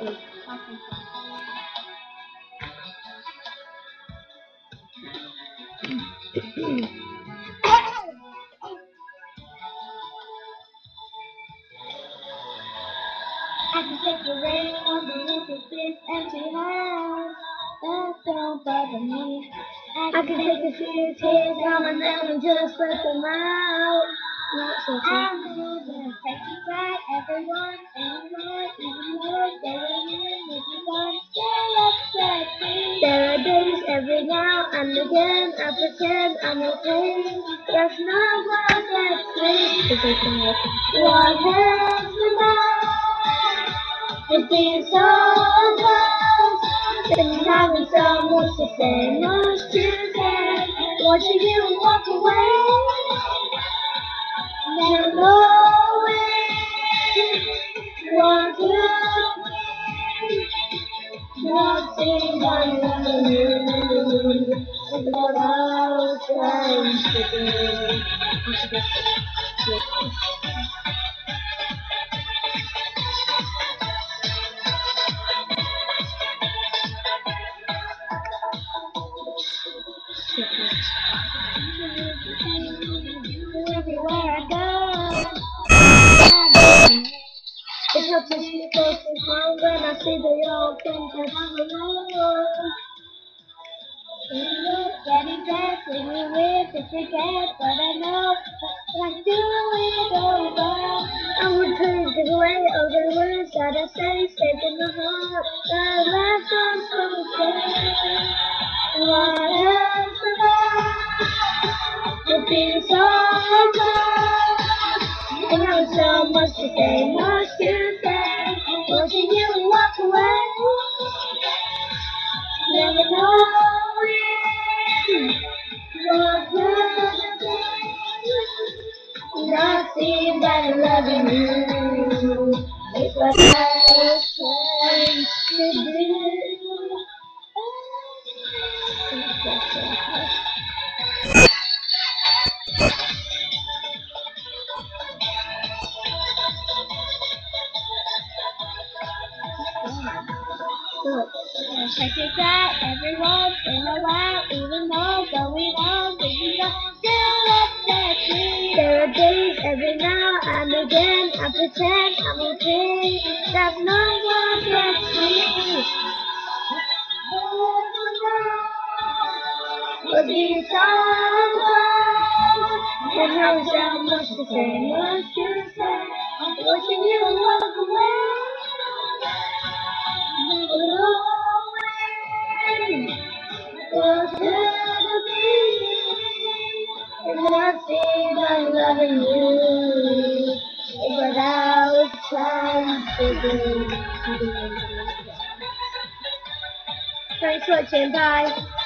I can take the rain underneath this empty house. That don't bother me. I can take a few tears down my nails and just let them out. I'm gonna take you back, everyone, anymore, even more, going in, if you want to stay upset. There are days every now and again I pretend I'm okay. That's not what that's me. What hurts the most? It's been so close, and having so much to say, much to say. Watching you walk away, never knowing what to be. Nothing but loving you is what I was trying to do. Everywhere I go, it helps me feel close to home when I see that you all think that I'm alone. Getting back to me with to forget, but I know that I do it over. I'm returning to the way of the words that I say, safe in the heart. The last one's from the day. What else about to be so close? And I have so much to say, much to say. Watching you walk away, never knowing what could be. Nothing but loving you is what I was trying to do. Take it back every once in a while, even though going on, but you don't still upset me. There are days every now and again I pretend I'm okay. That's not what gets me. But be so close, and have so much to say, much to say. Watching you walk away, never knowing what could be. And nothing but loving you is what I was trying to do. Thanks for watching, bye.